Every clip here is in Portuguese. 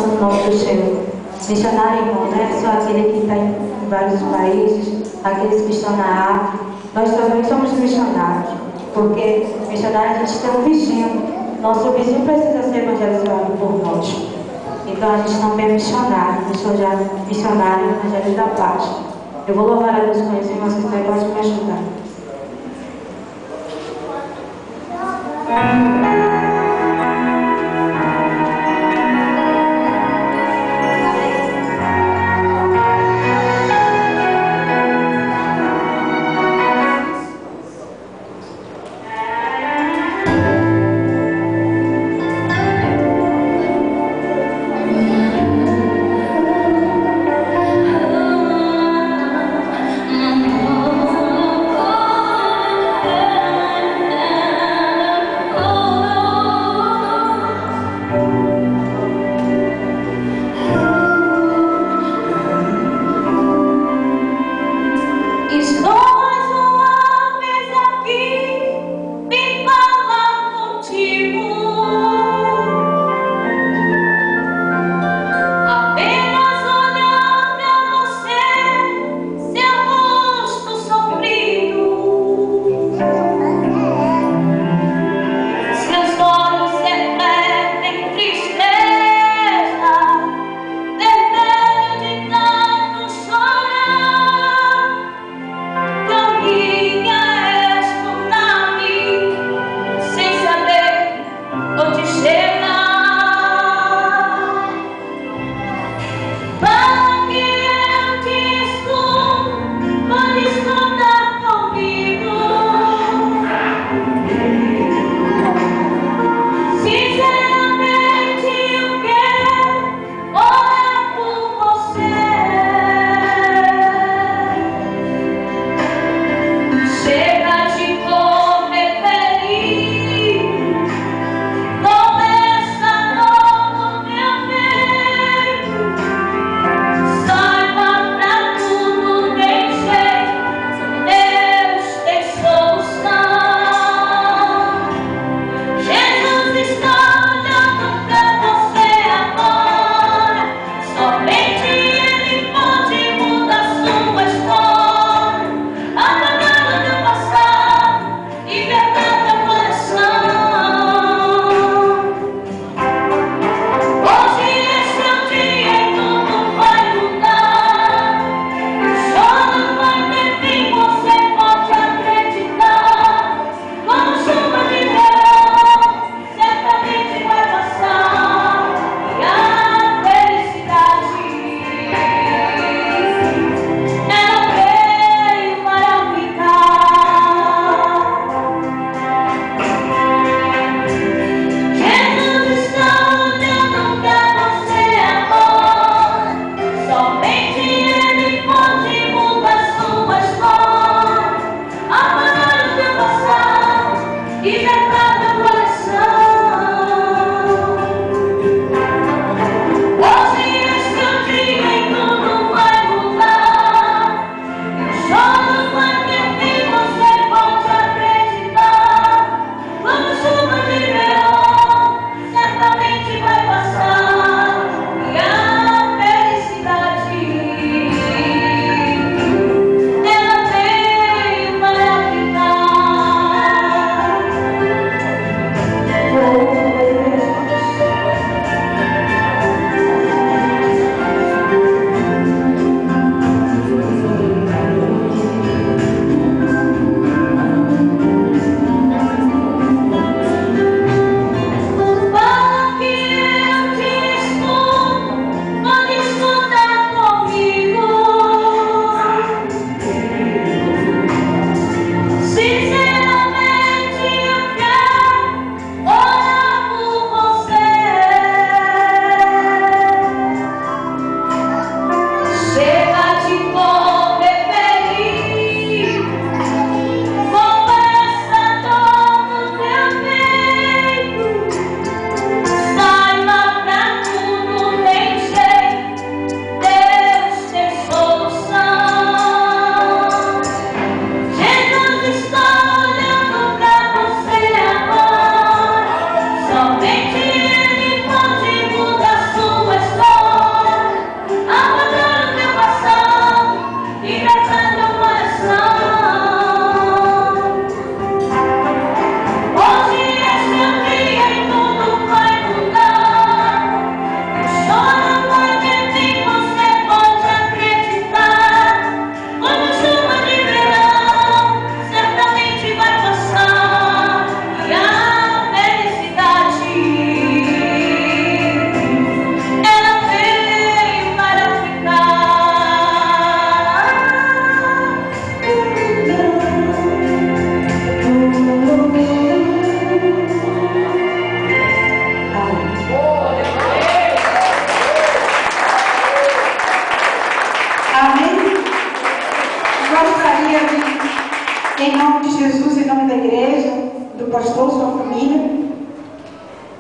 no nome do Senhor. Missionário, irmão, não é só aquele que está em vários países, aqueles que estão na África. Nós também somos missionários, porque missionários a gente tem um vizinho. Nosso vizinho precisa ser evangelizado por nós. Então a gente também é missionário, missionário evangelho da paz. Eu vou louvar a Deus com isso, irmão, se você pode me ajudar. Oh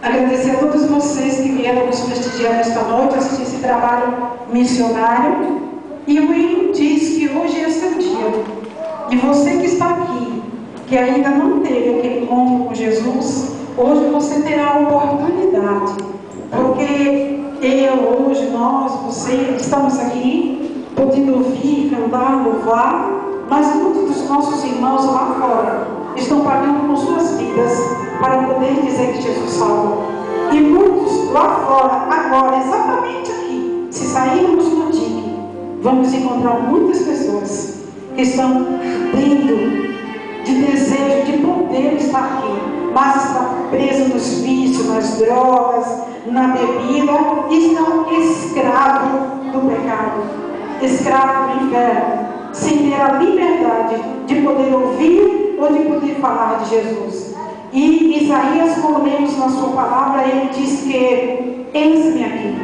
Agradecer a todos vocês que vieram nos prestigiar nesta noite, assistir esse trabalho missionário. E o hino diz que hoje é seu dia. E você que está aqui, que ainda não teve aquele encontro com Jesus, hoje você terá a oportunidade. Porque hoje, nós, você, estamos aqui, podendo ouvir, cantar, louvar, mas muitos dos nossos irmãos lá fora estão pagando com suas vidas para poder dizer que Jesus salva. E muitos lá fora, agora, exatamente aqui, se sairmos do dique, vamos encontrar muitas pessoas que estão dentro de desejo de poder estar aqui, mas estão presos nos vícios, nas drogas, na bebida, e estão escravos do pecado, escravos do inferno, sem ter a liberdade de poder ouvir ou de poder falar de Jesus. E Isaías, como lemos na sua palavra, ele diz que eis-me aqui.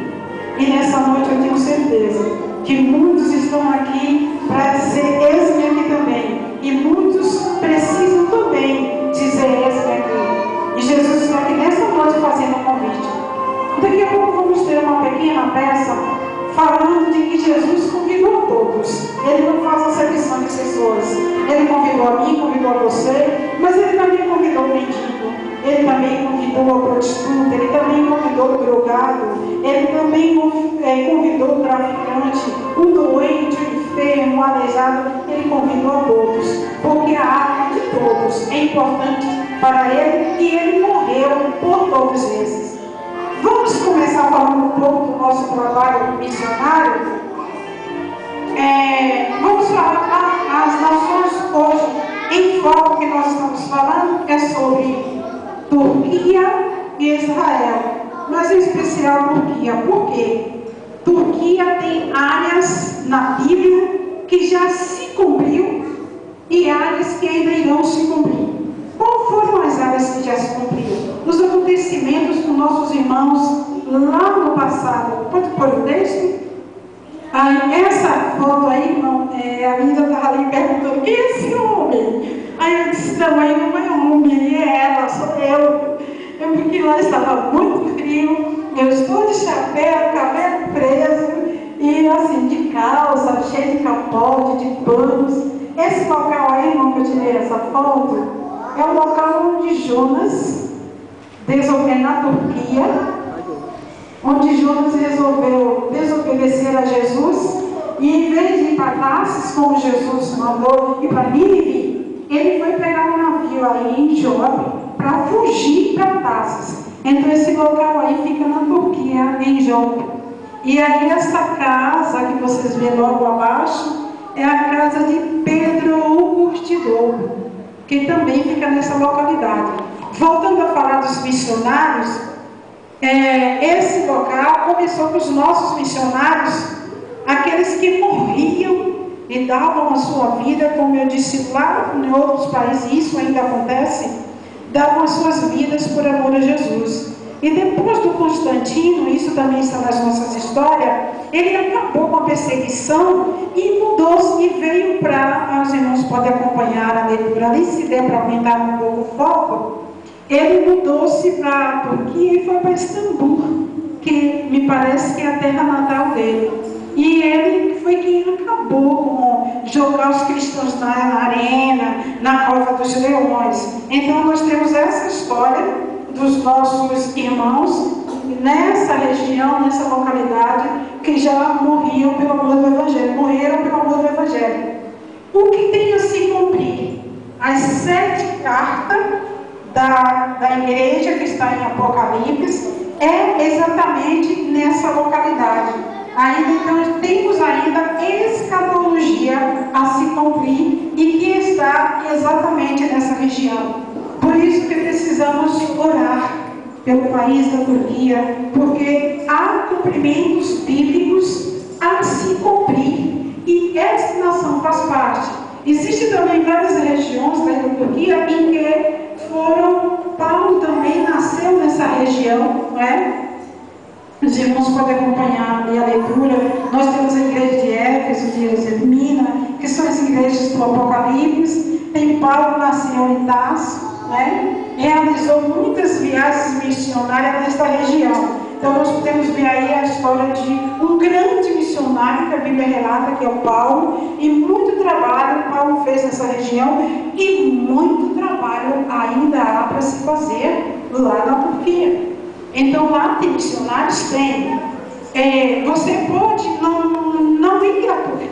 E nessa noite eu tenho certeza que muitos estão aqui para dizer eis-me aqui também. E muitos precisam também dizer eis-me aqui. E Jesus está aqui nessa noite fazendo um convite. Daqui a pouco vamos ter uma pequena peça falando de que Jesus convidou a todos. Ele não faz acepção de pessoas. Ele convidou a mim, convidou a você, mas ele também convidou o mendigo, ele também convidou a prostituta, ele também convidou o drogado, ele também convidou o traficante, o doente, o enfermo, o aleijado. Ele convidou a todos, porque a alma de todos é importante para ele e ele morreu por todos esses. Vamos começar falando um pouco do nosso trabalho missionário. Vamos falar as nações hoje em foco que nós estamos falando é sobre Turquia e Israel, mas em especial Turquia. Por quê? Turquia tem áreas na Bíblia que já se cumpriu e áreas que ainda irão se cumprir. Qual foram as áreas que já se cumpriram? Os acontecimentos com nossos irmãos lá no passado. Pode pôr o texto? Essa foto aí, a menina estava ali perguntando: quem é esse homem? Aí eu disse: não, aí não é homem, aí é ela, sou eu. Eu vi que lá estava muito frio, eu estou de chapéu, cabelo preso e assim, de calça, cheio de capote, de panos. Esse local aí, irmão, que eu tirei essa foto, é o local onde Jonas desobedeceu na Turquia, onde Jonas resolveu desobedecer a Jesus, e em vez de ir para Tarsis, como Jesus mandou, ir para Nínive, ele foi pegar um navio aí em Jope para fugir para Tarsis. Então esse local aí fica na Turquia, em Jope. E aí essa casa que vocês vêem logo abaixo é a casa de Pedro o Curtidor, que também fica nessa localidade. Voltando a falar dos missionários, esse local começou com os nossos missionários, aqueles que morriam e davam a sua vida, como eu disse lá em outros países, isso ainda acontece, davam as suas vidas por amor a Jesus. E depois do Constantino, isso também está nas nossas histórias, ele acabou com a perseguição e mudou-se e veio para, os irmãos podem acompanhar a leitura ali, se der para aumentar um pouco o foco. Ele mudou-se para a Turquia e foi para Istambul, que me parece que é a terra natal dele. E ele foi quem acabou com jogar os cristãos na arena, na cova dos leões. Então nós temos essa história dos nossos irmãos nessa região, nessa localidade, que já morriam pelo amor do Evangelho, morreram pelo amor do Evangelho. O que tem a se cumprir? As 7 cartas da igreja que está em Apocalipse é exatamente nessa localidade. Ainda então temos ainda escatologia a se cumprir e que está exatamente nessa região. Por isso que precisamos orar pelo país da Turquia, porque há cumprimentos bíblicos a se cumprir e essa nação faz parte. Existem também várias regiões da Turquia em que Paulo também nasceu nessa região, não é? Os irmãos podem acompanhar ali a leitura. Nós temos a igreja de Éfeso, de Esmirna, que são as igrejas do Apocalipse. Tem Paulo, nasceu em Tarso, né? Realizou realizou muitas viagens missionárias nesta região. Então nós podemos ver aí a história de um grande missionário que a Bíblia relata, que é o Paulo, e muito trabalho Paulo fez nessa região, e muito trabalho ainda há para se fazer lá na Turquia. Então lá tem missionários? Tem. Você pode não ir à Turquia.